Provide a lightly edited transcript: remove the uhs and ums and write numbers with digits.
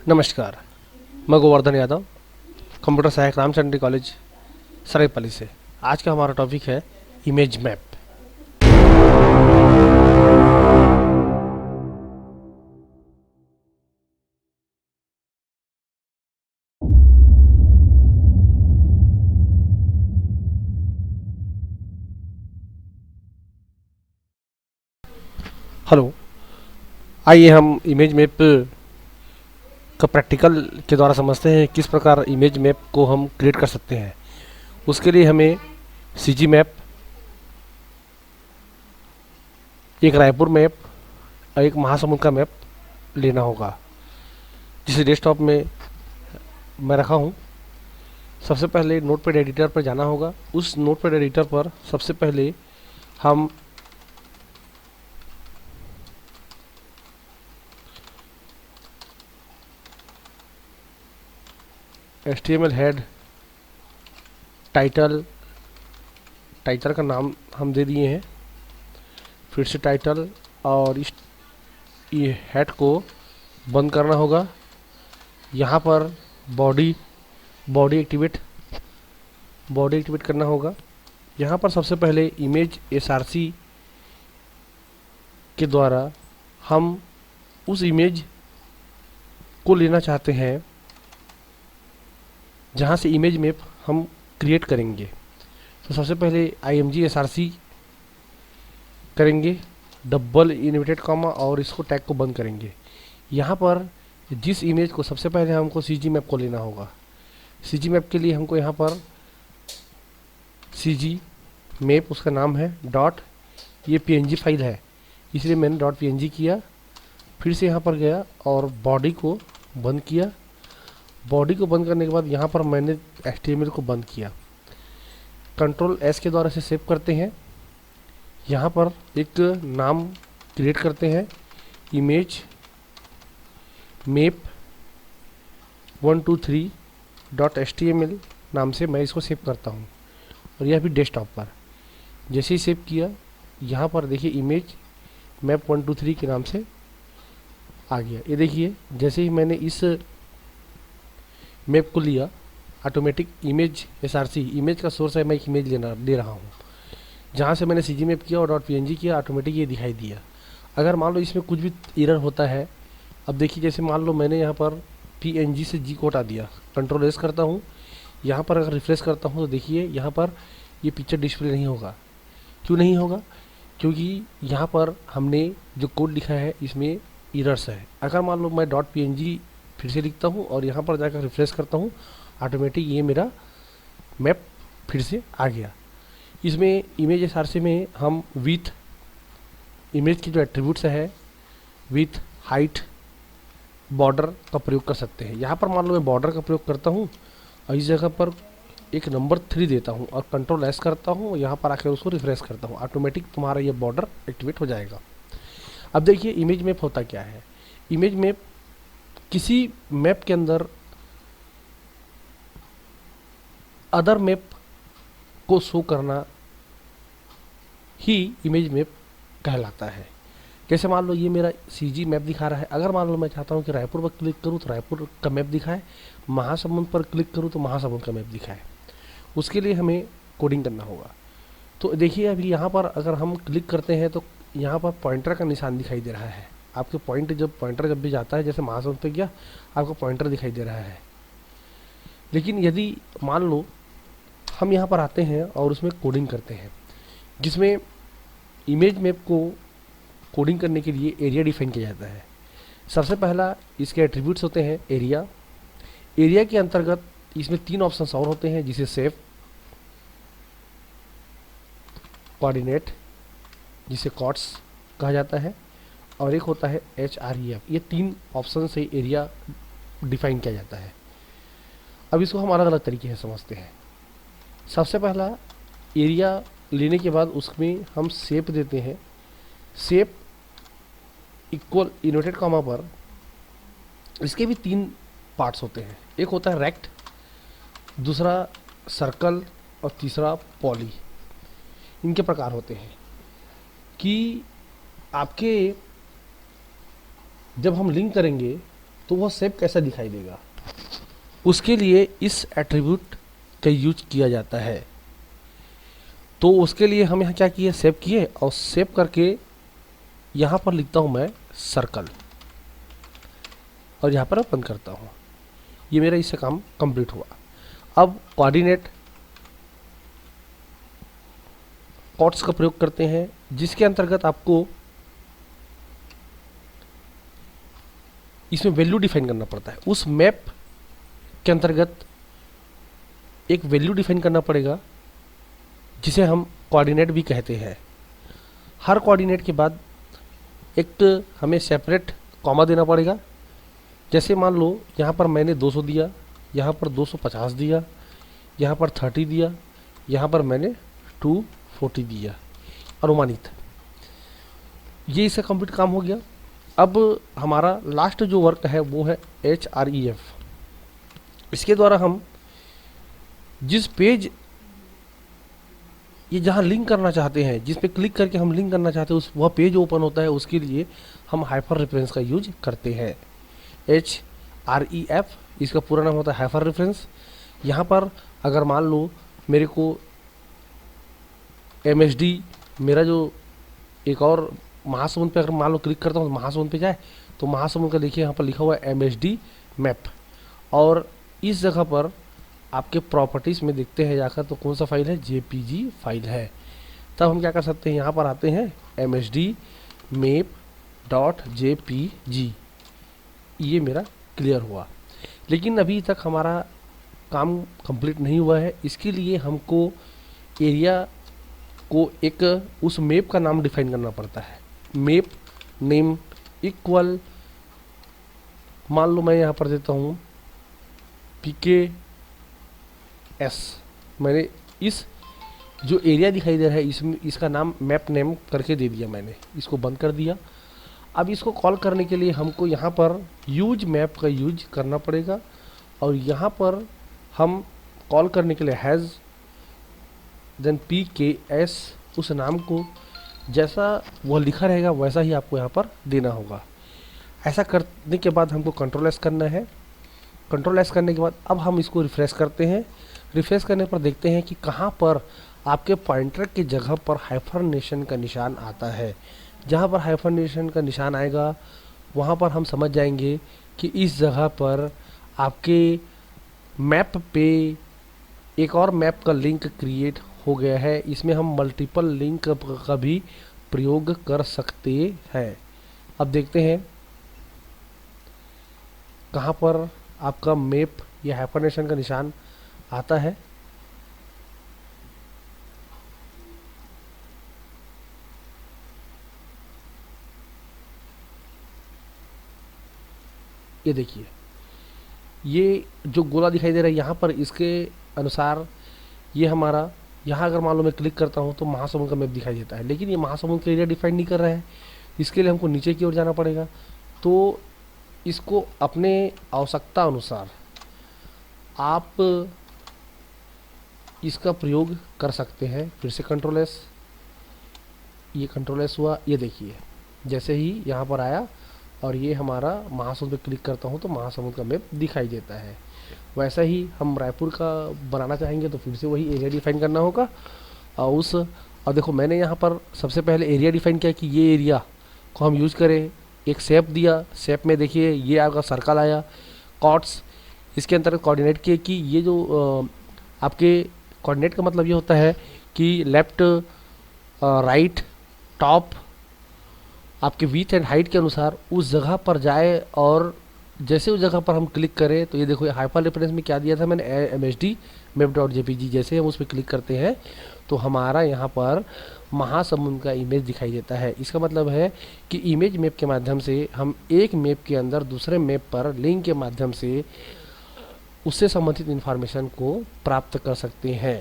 नमस्कार। मैं गोवर्धन यादव, कंप्यूटर सहायक रामचंद्री कॉलेज सरायपाली से। आज का हमारा टॉपिक है इमेज मैप। हेलो, आइए हम इमेज मैप का प्रैक्टिकल के द्वारा समझते हैं किस प्रकार इमेज मैप को हम क्रिएट कर सकते हैं। उसके लिए हमें सीजी मैप, एक रायपुर मैप और एक महासमुंद का मैप लेना होगा, जिसे डेस्कटॉप में मैं रखा हूँ। सबसे पहले नोटपैड एडिटर पर जाना होगा। उस नोटपैड एडिटर पर सबसे पहले हम HTML हेड टाइटल का नाम हम दे दिए हैं। फिर से टाइटल और ये हेड को बंद करना होगा। यहाँ पर बॉडी एक्टिवेट करना होगा। यहाँ पर सबसे पहले इमेज SRC के द्वारा हम उस इमेज को लेना चाहते हैं जहाँ से इमेज मैप हम क्रिएट करेंगे। तो सबसे पहले IMG SRC करेंगे, डबल इन्वर्टेड कॉमा, और इसको टैग को बंद करेंगे। यहाँ पर जिस इमेज को सबसे पहले हमको CG मैप को लेना होगा, CG मैप के लिए हमको यहाँ पर CG मैप उसका नाम है डॉट, ये PNG फाइल है इसलिए मैंने डॉट PNG किया। फिर से यहाँ पर गया और बॉडी को बंद किया। बॉडी को बंद करने के बाद यहाँ पर मैंने HTML को बंद किया। कंट्रोल S के द्वारा से सेव करते हैं। यहाँ पर एक नाम क्रिएट करते हैं, इमेज मैप 123.html नाम से मैं इसको सेव करता हूँ, और यह भी डेस्कटॉप पर। जैसे ही सेव किया, यहाँ पर देखिए इमेज मैप 123 के नाम से आ गया। ये देखिए, जैसे ही मैंने इस मैप को लिया, ऑटोमेटिक इमेज SRC, इमेज का सोर्स है, मैं एक इमेज ले रहा हूँ। जहाँ से मैंने CG मैप किया और डॉट PNG किया, ऑटोमेटिक ये दिखाई दिया। अगर मान लो इसमें कुछ भी एरर होता है, अब देखिए जैसे मान लो मैंने यहाँ पर PNG से G को हटा दिया, कंट्रोल S करता हूँ, यहाँ पर अगर रिफ्रेश करता हूँ तो देखिए यहाँ पर ये पिक्चर डिस्प्ले नहीं होगा। क्यों नहीं होगा? क्योंकि यहाँ पर हमने जो कोड लिखा है इसमें एरर्स है। अगर मान लो मैं डॉट PNG फिर से लिखता हूँ और यहाँ पर जाकर रिफ्रेश करता हूँ, ऑटोमेटिक ये मेरा मैप फिर से आ गया। इसमें इमेज SRC में हम विथ इमेज की जो एट्रीब्यूट्स है, विथ, हाइट, बॉर्डर का प्रयोग कर सकते हैं। यहाँ पर मान लो मैं बॉर्डर का प्रयोग करता हूँ और इस जगह पर एक नंबर 3 देता हूँ और कंट्रोल S करता हूँ, यहाँ पर आकर उसको रिफ्रेश करता हूँ, ऑटोमेटिक तुम्हारा ये बॉर्डर एक्टिवेट हो जाएगा। अब देखिए इमेज मैप होता क्या है। इमेज मैप किसी मैप के अंदर अदर मैप को शो करना ही इमेज मैप कहलाता है। जैसे मान लो ये मेरा CG मैप दिखा रहा है। अगर मान लो मैं चाहता हूँ कि रायपुर पर क्लिक करूँ तो रायपुर का मैप दिखाए, महासमुंद पर क्लिक करूँ तो महासमुंद का मैप दिखाए। उसके लिए हमें कोडिंग करना होगा। तो देखिए अभी यहाँ पर अगर हम क्लिक करते हैं तो यहाँ पर पॉइंटर का निशान दिखाई दे रहा है। आपके पॉइंटर जब भी जाता है, जैसे महासमुंद पे गया, आपको पॉइंटर दिखाई दे रहा है। लेकिन यदि मान लो हम यहाँ पर आते हैं और उसमें कोडिंग करते हैं, जिसमें इमेज मैप को कोडिंग करने के लिए एरिया डिफाइन किया जाता है। सबसे पहला इसके एट्रीब्यूट्स होते हैं एरिया के अंतर्गत इसमें 3 ऑप्शंस और होते हैं, जिसे सेव, कोऑर्डिनेट जिसे कॉट्स कहा जाता है, और एक होता है HREF। ये 3 ऑप्शन से एरिया डिफाइन किया जाता है। अब इसको हम अलग अलग तरीके से समझते हैं। सबसे पहला एरिया लेने के बाद उसमें हम शेप देते हैं। शेप इक्वल इन्वर्टेड कॉमा पर इसके भी 3 पार्ट्स होते हैं। एक होता है रेक्ट, दूसरा सर्कल और तीसरा पॉली। इनके प्रकार होते हैं कि आपके जब हम लिंक करेंगे तो वह शेप कैसा दिखाई देगा, उसके लिए इस एट्रीब्यूट का यूज किया जाता है। तो उसके लिए हम यहाँ क्या किए, सेव किए और सेव करके यहाँ पर लिखता हूँ मैं सर्कल और यहाँ पर ओपन करता हूँ। ये मेरा इससे काम कंप्लीट हुआ। अब कोऑर्डिनेट कॉट्स का प्रयोग करते हैं, जिसके अंतर्गत आपको इसमें वैल्यू डिफाइन करना पड़ता है। उस मैप के अंतर्गत एक वैल्यू डिफाइन करना पड़ेगा जिसे हम कोऑर्डिनेट भी कहते हैं। हर कोऑर्डिनेट के बाद एक हमें सेपरेट कॉमा देना पड़ेगा। जैसे मान लो यहाँ पर मैंने 200 दिया, यहाँ पर 250 दिया, यहाँ पर 30 दिया, यहाँ पर मैंने 240 दिया अनुमानित। ये इसका कंप्लीट काम हो गया। अब हमारा लास्ट जो वर्क है वो है href। इसके द्वारा हम जिस पेज ये जहाँ लिंक करना चाहते हैं, जिस पे क्लिक करके हम लिंक करना चाहते हैं उस वह पेज ओपन होता है, उसके लिए हम हाइपर रेफरेंस का यूज करते हैं। href इसका पूरा नाम होता है हाइपर रेफरेंस। यहाँ पर अगर मान लो मेरे को MSD मेरा जो एक और महासमुंद पे अगर मान लो क्लिक करता हूँ तो महासमुंद पे जाए, तो महासमुंद का देखिए यहाँ पर लिखा हुआ है MSD मैप। और इस जगह पर आपके प्रॉपर्टीज़ में देखते हैं जाकर तो कौन सा फाइल है, JPG फाइल है। तब हम क्या कर सकते हैं, यहाँ पर आते हैं MSD map.jpg। ये मेरा क्लियर हुआ। लेकिन अभी तक हमारा काम कंप्लीट नहीं हुआ है। इसके लिए हमको एरिया को एक उस मैप का नाम डिफाइन करना पड़ता है। मैप नेम इक्वल, मान लो मैं यहाँ पर देता हूँ PKS। मैंने इस जो एरिया दिखाई दे रहा है इसमें इसका नाम मैप नेम करके दे दिया, मैंने इसको बंद कर दिया। अब इसको कॉल करने के लिए हमको यहाँ पर यूज मैप का यूज करना पड़ेगा और यहाँ पर हम कॉल करने के लिए हैज़ देन PKS उस नाम को जैसा वह लिखा रहेगा वैसा ही आपको यहाँ पर देना होगा। ऐसा करने के बाद हमको कंट्रोल एस करना है। कंट्रोल एस करने के बाद अब हम इसको रिफ्रेश करते हैं। रिफ्रेश करने पर देखते हैं कि कहाँ पर आपके पॉइंटर की जगह पर हाइफरनेशन का निशान आता है। जहाँ पर हाइफरनेशन का निशान आएगा वहाँ पर हम समझ जाएंगे कि इस जगह पर आपके मैप पे एक और मैप का लिंक क्रिएट हो गया है। इसमें हम मल्टीपल लिंक का भी प्रयोग कर सकते हैं। अब देखते हैं कहाँ पर आपका मैप या हाइफरनेशन का निशान आता है। ये देखिए, ये जो गोला दिखाई दे रहा है यहाँ पर, इसके अनुसार ये हमारा, यहाँ अगर मान लो मैं क्लिक करता हूँ तो महासमुंद का मैप दिखाई देता है, लेकिन ये महासमुंद का एरिया डिफाइन नहीं कर रहा है। इसके लिए हमको नीचे की ओर जाना पड़ेगा। तो इसको अपने आवश्यकता अनुसार आप इसका प्रयोग कर सकते हैं। फिर से कंट्रोल एस, ये कंट्रोल एस हुआ। ये देखिए जैसे ही यहाँ पर आया और ये हमारा महासमुंद पे क्लिक करता हूँ तो महासमुंद का मैप दिखाई देता है। वैसा ही हम रायपुर का बनाना चाहेंगे तो फिर से वही एरिया डिफाइन करना होगा। और देखो मैंने यहाँ पर सबसे पहले एरिया डिफाइन किया कि ये एरिया को हम यूज़ करें। एक शेप दिया, शेप में देखिए ये आपका सर्कल आया। कॉर्ड्स इसके अंतर्गत कोऑर्डिनेट किए कि ये जो आपके कोऑर्डिनेट का मतलब ये होता है कि लेफ्ट राइट टॉप आपके विड्थ एंड हाइट के अनुसार उस जगह पर जाए। और जैसे उस जगह पर हम क्लिक करें तो ये देखो हाइपर रेफरेंस में क्या दिया था मैंने, MSD map.jpg। जैसे हम उस पर क्लिक करते हैं तो हमारा यहाँ पर महासमुंद का इमेज दिखाई देता है। इसका मतलब है कि इमेज मैप के माध्यम से हम एक मैप के अंदर दूसरे मैप पर लिंक के माध्यम से उससे संबंधित इन्फॉर्मेशन को प्राप्त कर सकते हैं।